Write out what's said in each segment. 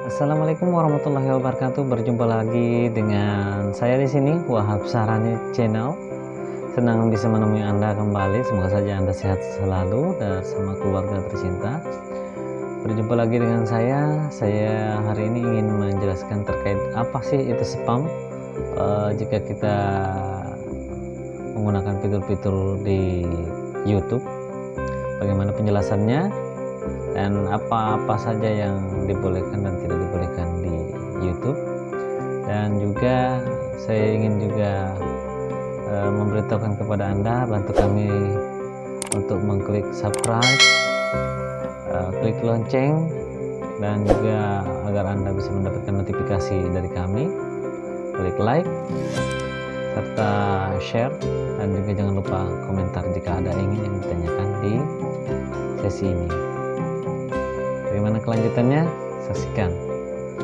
Assalamualaikum warahmatullahi wabarakatuh. Berjumpa lagi dengan saya di sini, Wahab Sahrani Channel. Senang bisa menemui Anda kembali. Semoga saja Anda sehat selalu dan sama keluarga tercinta. Berjumpa lagi dengan saya. Saya hari ini ingin menjelaskan terkait apa sih itu spam. Jika kita menggunakan fitur-fitur di YouTube, bagaimana penjelasannya? Dan apa-apa saja yang dibolehkan dan tidak dibolehkan di YouTube. Dan juga saya ingin juga memberitahukan kepada Anda, bantu kami untuk mengklik subscribe, klik lonceng, dan juga agar Anda bisa mendapatkan notifikasi dari kami, klik like serta share, dan juga jangan lupa komentar jika ada yang ditanyakan di sesi ini. Bagaimana kelanjutannya? Saksikan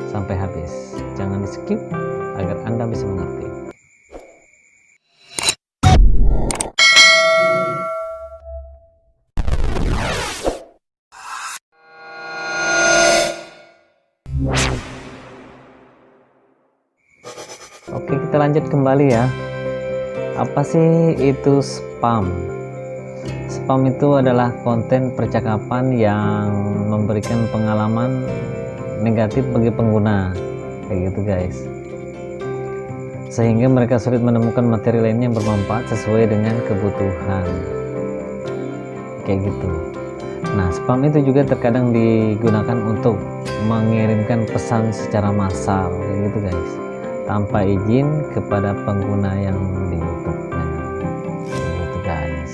sampai habis, jangan di skip agar Anda bisa mengerti. Oke, kita lanjut kembali ya. Apa sih itu spam? Spam itu adalah konten percakapan yang memberikan pengalaman negatif bagi pengguna, kayak gitu guys, sehingga mereka sulit menemukan materi lainnya yang bermanfaat sesuai dengan kebutuhan, kayak gitu. Nah, spam itu juga terkadang digunakan untuk mengirimkan pesan secara massal, kayak gitu guys, tanpa izin kepada pengguna yang di YouTube-nya, kayak gitu guys.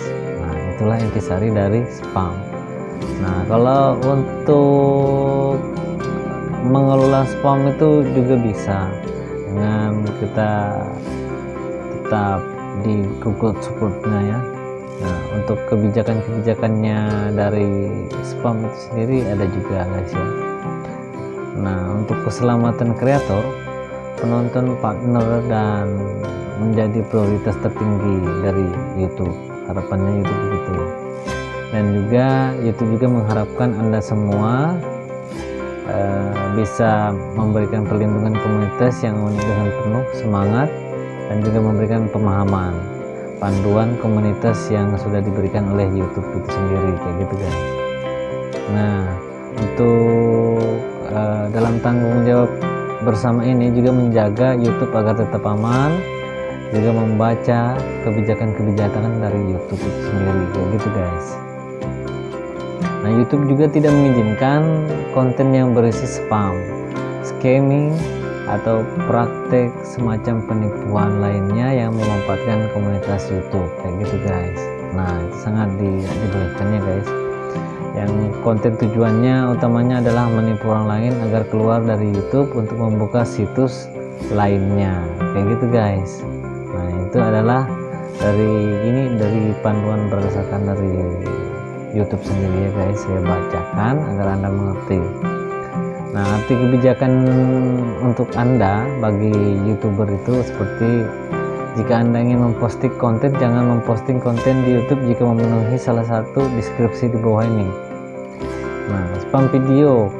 Itulah intisari dari spam. Nah, kalau untuk mengelola spam itu juga bisa dengan kita tetap di Google Support-nya ya. Nah, untuk kebijakannya dari spam itu sendiri ada juga guys ya. Nah, untuk keselamatan kreator, penonton, partner, dan menjadi prioritas tertinggi dari YouTube. Harapannya YouTube begitu. Dan juga YouTube juga mengharapkan Anda semua bisa memberikan perlindungan komunitas yang dengan penuh semangat dan juga memberikan pemahaman, panduan komunitas yang sudah diberikan oleh YouTube itu sendiri, kayak gitu guys. Nah, untuk dalam tanggung jawab bersama ini juga menjaga YouTube agar tetap aman, juga membaca kebijakan-kebijakan dari YouTube itu sendiri, kayak gitu guys. Nah, YouTube juga tidak mengizinkan konten yang berisi spam, scamming, atau praktek semacam penipuan lainnya yang memanfaatkan komunitas YouTube, kayak gitu guys. Nah, itu sangat dibolehkan ya guys. Yang konten tujuannya utamanya adalah menipu orang lain agar keluar dari YouTube untuk membuka situs lainnya, kayak gitu guys. Nah, itu adalah dari panduan berdasarkan dari YouTube sendiri ya guys, saya bacakan agar Anda mengerti. Nah, arti kebijakan untuk Anda bagi YouTuber itu seperti jika Anda ingin memposting konten, jangan memposting konten di YouTube jika memenuhi salah satu deskripsi di bawah ini. Nah, spam video,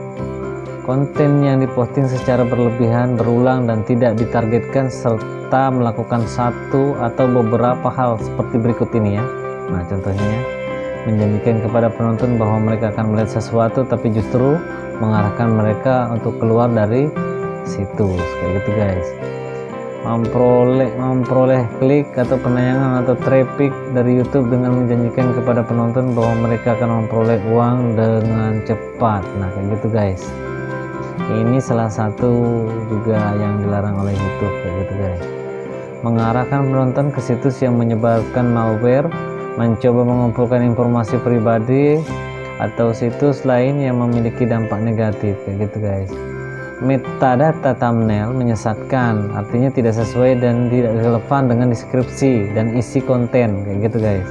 konten yang diposting secara berlebihan, berulang, dan tidak ditargetkan, serta melakukan satu atau beberapa hal seperti berikut ini ya. Nah, contohnya ya, menjanjikan kepada penonton bahwa mereka akan melihat sesuatu tapi justru mengarahkan mereka untuk keluar dari situs, kayak gitu guys. Memperoleh klik atau penayangan atau traffic dari YouTube dengan menjanjikan kepada penonton bahwa mereka akan memperoleh uang dengan cepat. Nah, kayak gitu guys. Ini salah satu juga yang dilarang oleh YouTube, kayak gitu guys. Mengarahkan penonton ke situs yang menyebarkan malware, mencoba mengumpulkan informasi pribadi, atau situs lain yang memiliki dampak negatif, kayak gitu guys. Metadata thumbnail menyesatkan, artinya tidak sesuai dan tidak relevan dengan deskripsi dan isi konten, kayak gitu guys.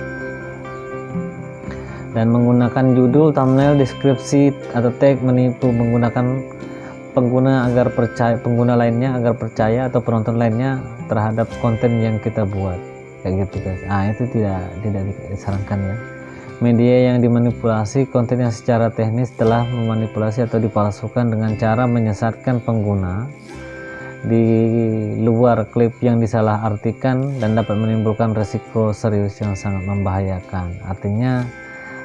Dan menggunakan judul, thumbnail, deskripsi, atau tag menipu menggunakan pengguna lainnya agar percaya, atau penonton lainnya terhadap konten yang kita buat, kayak gitu guys. Itu tidak disarankan ya. Media yang dimanipulasi, konten yang secara teknis telah memanipulasi atau dipalsukan dengan cara menyesatkan pengguna di luar klip yang disalahartikan dan dapat menimbulkan resiko serius yang sangat membahayakan. Artinya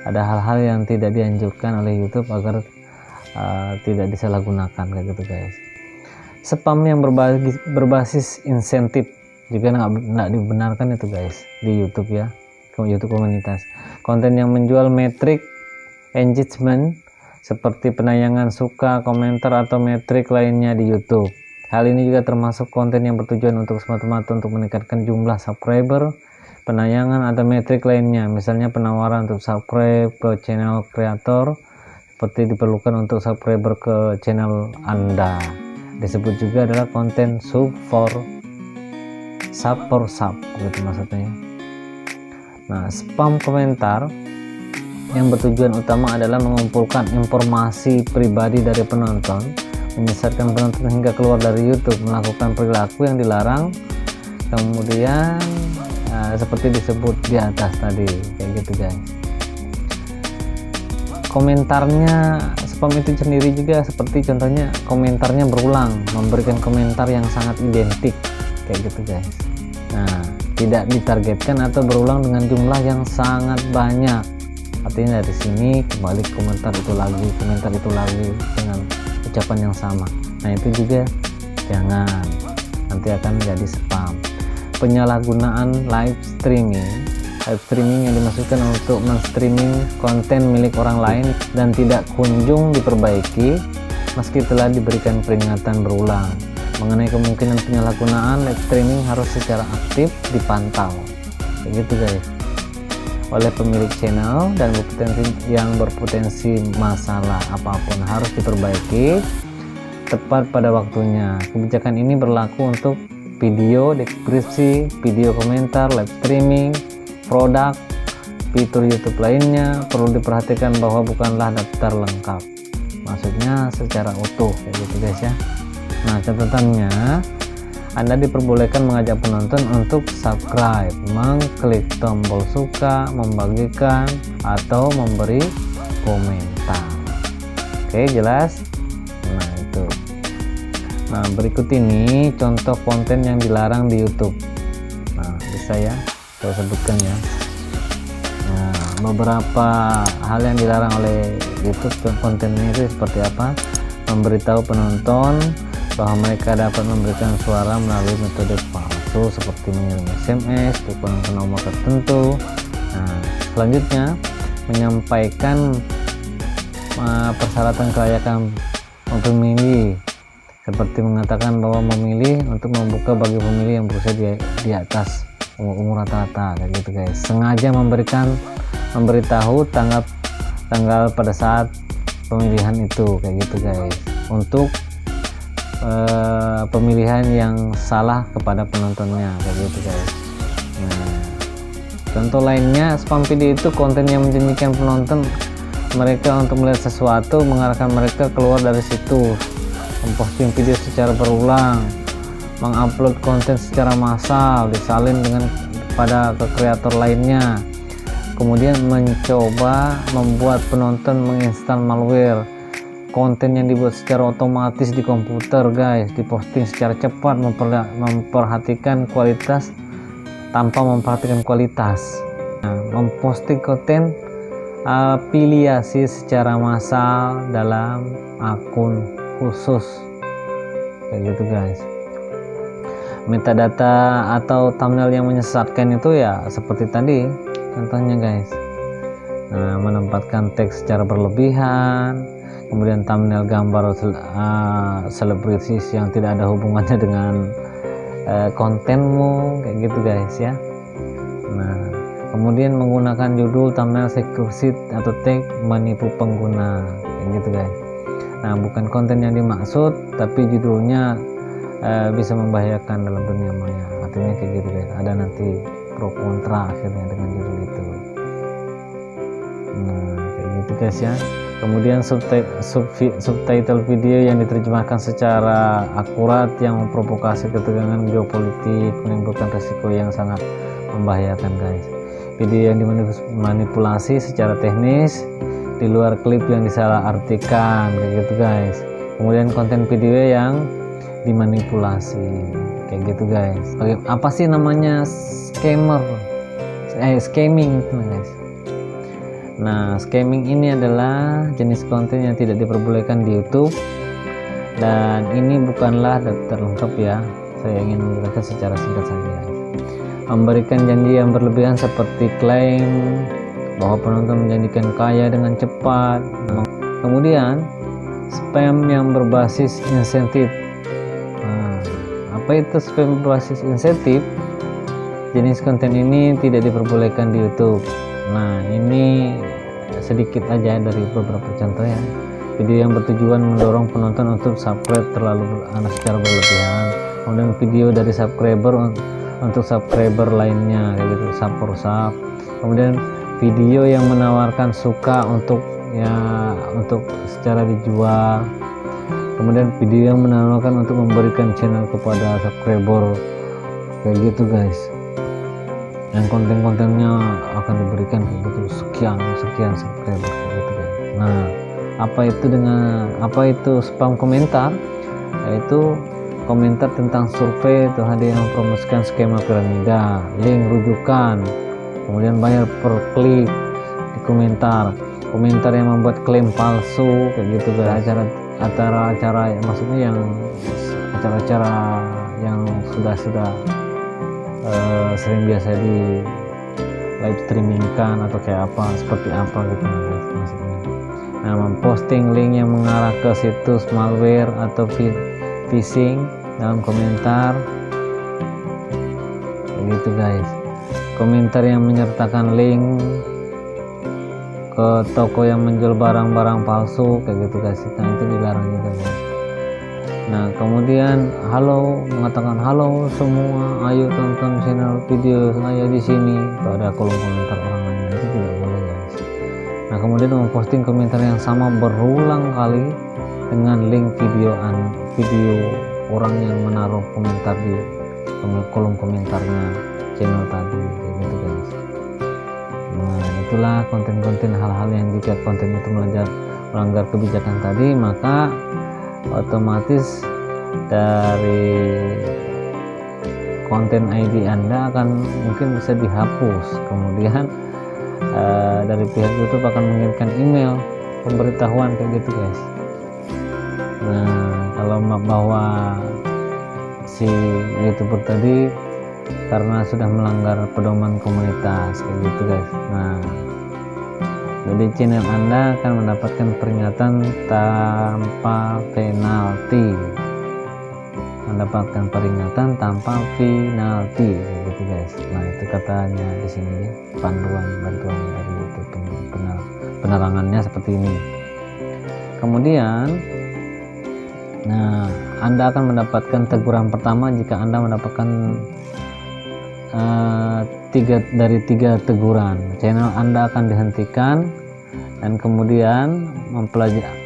ada hal-hal yang tidak dianjurkan oleh YouTube agar tidak disalahgunakan kayak gitu guys. Spam yang berbasis insentif juga nggak dibenarkan itu guys di YouTube ya, YouTube komunitas. Konten yang menjual metrik engagement seperti penayangan, suka, komentar, atau metrik lainnya di YouTube. Hal ini juga termasuk konten yang bertujuan untuk semata-mata untuk meningkatkan jumlah subscriber, penayangan, atau metrik lainnya, misalnya penawaran untuk subscribe ke channel kreator seperti diperlukan untuk subscriber ke channel Anda. Disebut juga adalah konten sub for sub gitu maksudnya. Nah, spam komentar yang bertujuan utama adalah mengumpulkan informasi pribadi dari penonton, menyesatkan penonton hingga keluar dari YouTube, melakukan perilaku yang dilarang, kemudian seperti disebut di atas tadi kayak gitu guys. Komentarnya, spam itu sendiri juga seperti contohnya komentarnya berulang, memberikan komentar yang sangat identik kayak gitu guys. Nah, tidak ditargetkan atau berulang dengan jumlah yang sangat banyak. Artinya dari sini kembali komentar itu lagi dengan ucapan yang sama. Nah, itu juga jangan, nanti akan menjadi spam. Penyalahgunaan live streaming yang dimaksudkan untuk men-streaming konten milik orang lain dan tidak kunjung diperbaiki meski telah diberikan peringatan berulang. Mengenai kemungkinan penyalahgunaan live streaming harus secara aktif dipantau kayak gitu guys oleh pemilik channel, dan yang berpotensi masalah apapun harus diperbaiki tepat pada waktunya. Kebijakan ini berlaku untuk video deskripsi, video komentar, live streaming, produk, fitur YouTube lainnya. Perlu diperhatikan bahwa bukanlah daftar lengkap, maksudnya secara utuh kayak gitu guys ya. Nah, catatannya, Anda diperbolehkan mengajak penonton untuk subscribe, mengklik tombol suka, membagikan, atau memberi komentar. Oke, jelas? Nah, itu. Nah, berikut ini contoh konten yang dilarang di YouTube. Nah, bisa ya, saya sebutkan ya. Nah, beberapa hal yang dilarang oleh YouTube konten ini itu seperti apa? Memberitahu penonton bahwa mereka dapat memberikan suara melalui metode palsu seperti mengirim SMS ke nomor tertentu. Nah, selanjutnya menyampaikan persyaratan kelayakan pemilih seperti mengatakan bahwa memilih untuk membuka bagi pemilih yang berusia di atas umur rata-rata kayak gitu guys. Sengaja memberitahu tanggal pada saat pemilihan itu kayak gitu guys, untuk pemilihan yang salah kepada penontonnya kayak gitu guys. Nah, contoh lainnya, spam video itu konten yang menjanjikan penonton mereka untuk melihat sesuatu, mengarahkan mereka keluar dari situ, memposting video secara berulang, mengupload konten secara massal, disalin pada ke kreator lainnya, kemudian mencoba membuat penonton menginstal malware, konten yang dibuat secara otomatis di komputer guys, diposting secara cepat, memperhatikan kualitas tanpa memperhatikan kualitas. Nah, memposting konten afiliasi secara massal dalam akun khusus kayak gitu guys. Metadata atau thumbnail yang menyesatkan itu ya seperti tadi contohnya guys. Nah, menempatkan teks secara berlebihan, kemudian thumbnail gambar selebritis yang tidak ada hubungannya dengan kontenmu kayak gitu guys ya. Nah, kemudian menggunakan judul thumbnail sekursit atau tag menipu pengguna kayak gitu guys. Nah, bukan konten yang dimaksud tapi judulnya bisa membahayakan dalam dunia maya. Artinya kayak gitu guys, ada nanti pro kontra akhirnya dengan judul itu. Nah, kayak gitu guys ya. Kemudian subtitle video yang diterjemahkan secara akurat yang memprovokasi ketegangan geopolitik, menimbulkan risiko yang sangat membahayakan guys. video yang dimanipulasi secara teknis di luar klip yang disalahartikan kayak gitu guys. Kemudian konten video yang dimanipulasi kayak gitu guys. Apa sih namanya scamming guys. Nah, scamming ini adalah jenis konten yang tidak diperbolehkan di YouTube, dan ini bukanlah daftar lengkap ya, saya ingin menjelaskan secara singkat saja. Memberikan janji yang berlebihan seperti klaim bahwa penonton menjadikan kaya dengan cepat. Kemudian spam yang berbasis insentif. Nah, apa itu spam berbasis insentif? Jenis konten ini tidak diperbolehkan di YouTube. Nah, ini sedikit aja dari beberapa contoh ya. Video yang bertujuan mendorong penonton untuk subscribe secara berlebihan. Kemudian video dari subscriber untuk subscriber lainnya kayak gitu, sub for sub. Kemudian video yang menawarkan suka untuk secara dijual. Kemudian video yang menawarkan untuk memberikan channel kepada subscriber kayak gitu guys. Yang konten-kontennya akan diberikan kayak gitu, sekian subscriber kayak gitu guys. Nah, apa itu spam komentar? Yaitu komentar tentang survei atau hadiah yang mempromosikan skema piramida, link rujukan, kemudian bayar per klik di komentar yang membuat klaim palsu kayak gitu guys. Acara-acara maksudnya yang acara-acara yang sudah sering biasa di live streamingkan atau kayak apa, seperti apa gitu maksudnya. Nah, memposting link yang mengarah ke situs malware atau phishing dalam komentar begitu guys. Komentar yang menyertakan link ke toko yang menjual barang-barang palsu kayak gitu guys. Nah, itu dilarang juga guys. Nah, kemudian mengatakan halo semua, ayo tonton channel video saya di sini, pada kolom komentar orang lain, itu tidak boleh guys. Nah, kemudian memposting komentar yang sama berulang kali dengan link video orang yang menaruh komentar di kolom komentarnya channel tadi kayak gitu guys. Nah, itulah konten-konten hal-hal yang jika konten itu melanggar kebijakan tadi, maka otomatis dari konten ID Anda akan mungkin bisa dihapus. Kemudian dari pihak YouTube akan mengirimkan email pemberitahuan kayak gitu guys. Nah, kalau bahwa si YouTuber tadi karena sudah melanggar pedoman komunitas kayak gitu guys. Nah, jadi channel Anda akan mendapatkan peringatan tanpa penalti, kayak gitu guys. Nah, itu katanya di sini ya, bantuan dari YouTube, penerangannya seperti ini. Kemudian Anda akan mendapatkan teguran pertama jika Anda mendapatkan 3 teguran. Channel Anda akan dihentikan, dan kemudian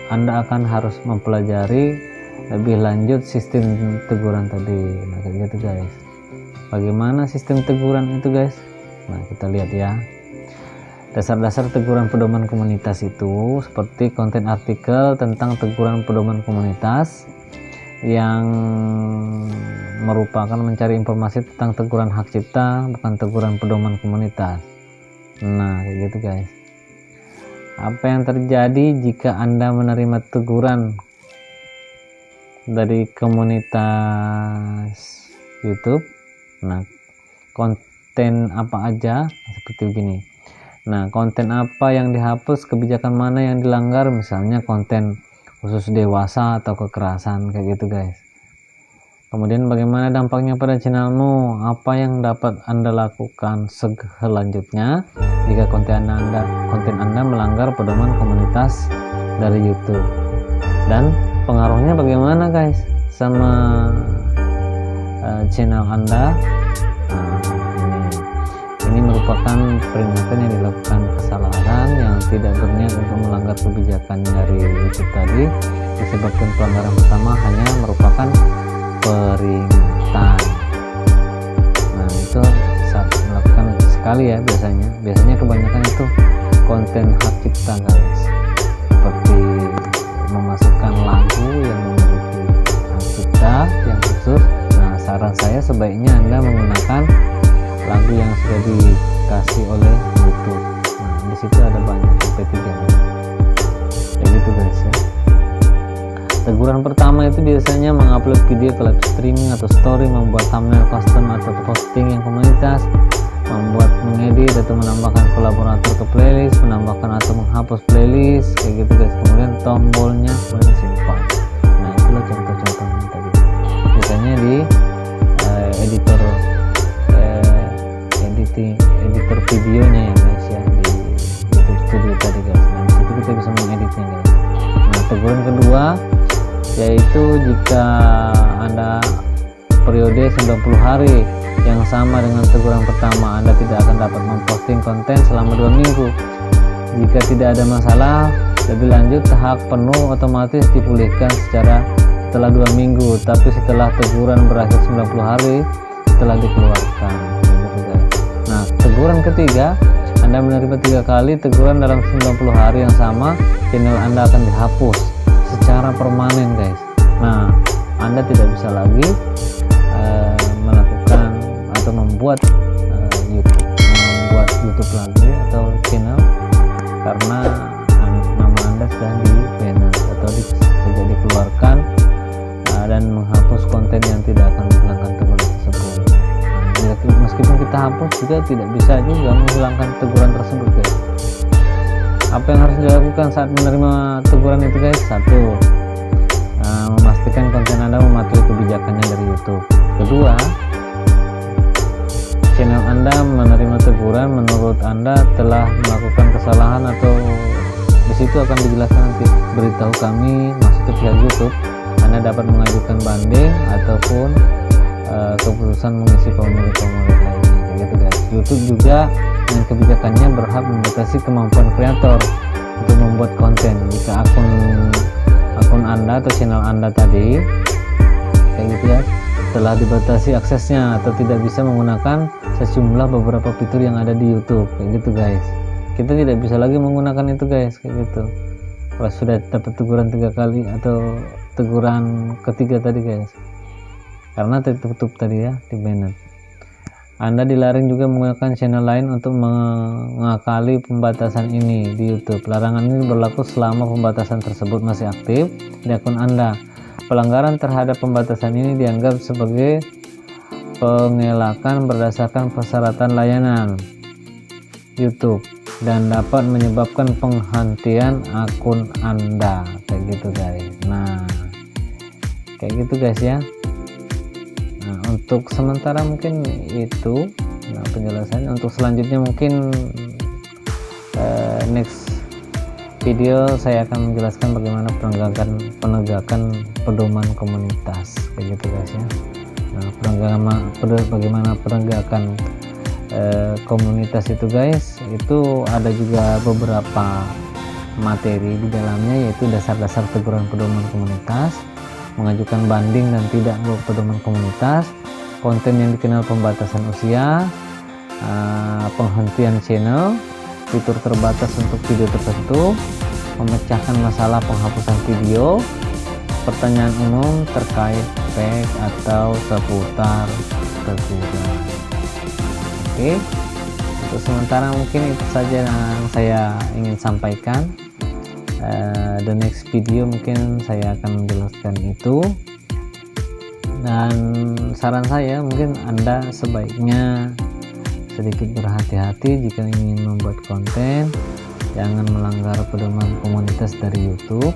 Anda akan harus mempelajari lebih lanjut sistem teguran tadi. Nah, kayak gitu guys. Bagaimana sistem teguran itu guys? Nah, kita lihat ya. Dasar-dasar teguran pedoman komunitas itu seperti konten artikel tentang teguran pedoman komunitas yang merupakan mencari informasi tentang teguran hak cipta, bukan teguran pedoman komunitas. Nah, kayak gitu guys. Apa yang terjadi jika Anda menerima teguran dari komunitas YouTube? Nah, konten apa aja seperti begini. Nah, konten apa yang dihapus, kebijakan mana yang dilanggar, misalnya konten khusus dewasa atau kekerasan kayak gitu guys. Kemudian bagaimana dampaknya pada channelmu, apa yang dapat Anda lakukan selanjutnya jika konten Anda melanggar pedoman komunitas dari YouTube, dan pengaruhnya bagaimana guys sama channel Anda. Ini merupakan peringatan yang dilakukan kesalahan yang tidak berniat untuk melanggar kebijakan dari YouTube tadi. Disebabkan pelanggaran pertama hanya merupakan peringatan. Nah, itu saat melakukan sekali ya, biasanya saran saya sebaiknya Anda menggunakan lagu yang sudah dikasih oleh YouTube. Nah, di situ ada banyak MP3 kayak gitu guys ya. Teguran pertama itu biasanya mengupload video ke live streaming atau story, membuat thumbnail custom atau posting yang komunitas, membuat, mengedit atau menambahkan kolaborator ke playlist, menambahkan atau menghapus playlist kayak gitu guys. Kemudian tombolnya kemudian simpan. Nah, itulah contoh-contohnya tadi. Biasanya di editor videonya ya guys ya, di YouTube Studio tadi guys. Nah, disitu kita bisa mengeditnya guys. Nah, teguran kedua yaitu jika Anda periode 90 hari yang sama dengan teguran pertama, Anda tidak akan dapat memposting konten selama 2 minggu. Jika tidak ada masalah lebih lanjut, hak penuh otomatis dipulihkan setelah 2 minggu, tapi setelah teguran berakhir 90 hari setelah dikeluarkan. Nah, teguran ketiga, Anda menerima 3 kali teguran dalam 90 hari yang sama, channel Anda akan dihapus secara permanen guys. Nah, Anda tidak bisa lagi melakukan atau membuat YouTube lagi atau channel, karena nama Anda sudah di-ban atau sudah dikeluarkan dan menghapus konten yang tidak akan menghilangkan teguran tersebut. Nah, meskipun kita hapus juga tidak bisa juga menghilangkan teguran tersebut guys. Apa yang harus dilakukan saat menerima teguran itu guys? 1. Memastikan konten Anda mematuhi kebijakannya dari YouTube. Kedua, channel Anda menerima teguran menurut Anda telah melakukan kesalahan, atau di situ akan dijelaskan nanti, beritahu kami, maksudnya pihak YouTube. Anda dapat mengajukan banding ataupun keputusan mengisi formulir-formulir lainnya gitu guys. YouTube juga dengan kebijakannya berhak membatasi kemampuan kreator untuk membuat konten. Jika akun Anda atau channel Anda tadi kayak gitu ya, telah dibatasi aksesnya atau tidak bisa menggunakan sejumlah beberapa fitur yang ada di YouTube kayak gitu guys. Kita tidak bisa lagi menggunakan itu guys kayak gitu. Kalau sudah dapat teguran 3 kali atau teguran ketiga tadi guys, karena tertutup tadi ya, di-ban. Anda dilarang juga menggunakan channel lain untuk mengakali pembatasan ini di YouTube. Larangan ini berlaku selama pembatasan tersebut masih aktif di akun Anda. Pelanggaran terhadap pembatasan ini dianggap sebagai pengelakan berdasarkan persyaratan layanan YouTube dan dapat menyebabkan penghentian akun Anda kayak gitu guys. Nah, kayak gitu guys ya. Nah, untuk sementara mungkin itu penjelasannya. Untuk selanjutnya mungkin next video saya akan menjelaskan bagaimana penegakan pedoman komunitas kayak gitu guys ya. Nah, bagaimana penegakan komunitas itu guys, itu ada juga beberapa materi di dalamnya, yaitu dasar-dasar teguran pedoman komunitas, mengajukan banding dan tidak pedoman komunitas, konten yang dikenal pembatasan usia, penghentian channel, fitur terbatas untuk video tertentu, memecahkan masalah penghapusan video, pertanyaan umum terkait tag atau seputar teguran. Oke, untuk sementara mungkin itu saja yang saya ingin sampaikan. The next video mungkin saya akan menjelaskan itu, dan saran saya mungkin Anda sebaiknya sedikit berhati-hati jika ingin membuat konten. Jangan melanggar pedoman komunitas dari YouTube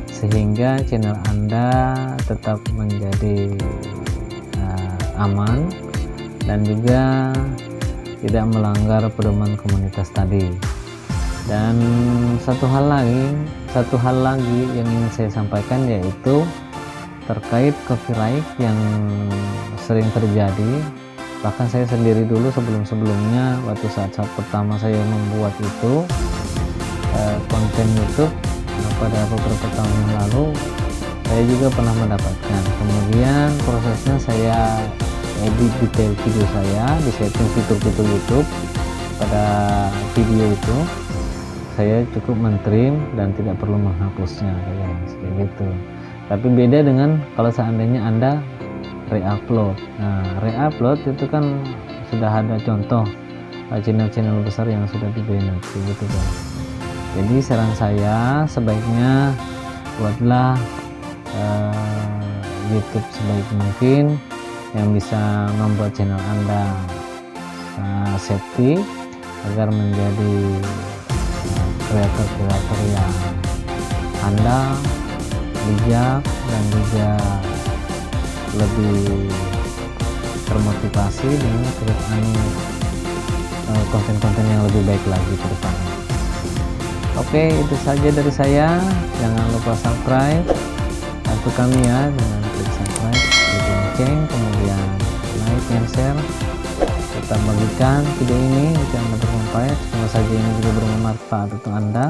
sehingga channel Anda tetap menjadi aman dan juga tidak melanggar pedoman komunitas tadi. Dan satu hal lagi yang ingin saya sampaikan, yaitu terkait copyright yang sering terjadi. Bahkan saya sendiri dulu sebelumnya waktu saat pertama saya membuat itu konten YouTube pada beberapa tahun yang lalu, saya juga pernah mendapatkan. Kemudian prosesnya saya edit detail video saya, disetting fitur-fitur YouTube pada video itu. Saya cukup mentrim dan tidak perlu menghapusnya guys, kayak gitu. Tapi beda dengan kalau seandainya Anda reupload. Nah, reupload itu kan sudah ada contoh channel-channel besar yang sudah di-ban gitu guys. Jadi saran saya sebaiknya buatlah YouTube sebaik mungkin yang bisa membuat channel Anda safety agar menjadi kreator-kreator yang handal, bijak, dan juga lebih termotivasi dengan konten-konten yang lebih baik lagi ke depan. Oke, itu saja dari saya. Jangan lupa subscribe bantu kami ya dengan klik subscribe, klik lonceng, kemudian like dan share, serta bagikan video ini jika Anda bermanfaat. Semoga saja ini juga bermanfaat untuk Anda.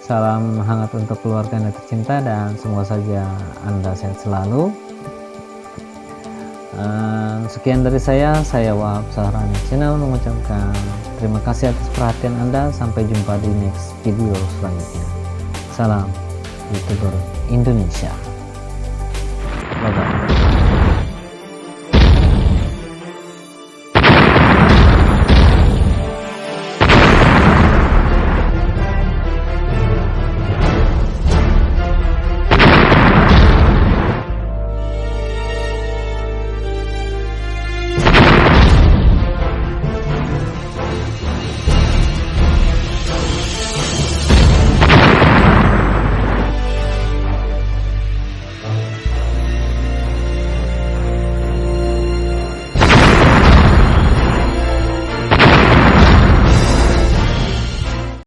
Salam hangat untuk keluarga Anda tercinta dan semoga saja Anda sehat selalu. Sekian dari saya Wahab Sahrani Channel mengucapkan terima kasih atas perhatian Anda. Sampai jumpa di next video selanjutnya. Salam YouTuber Indonesia. Bye bye.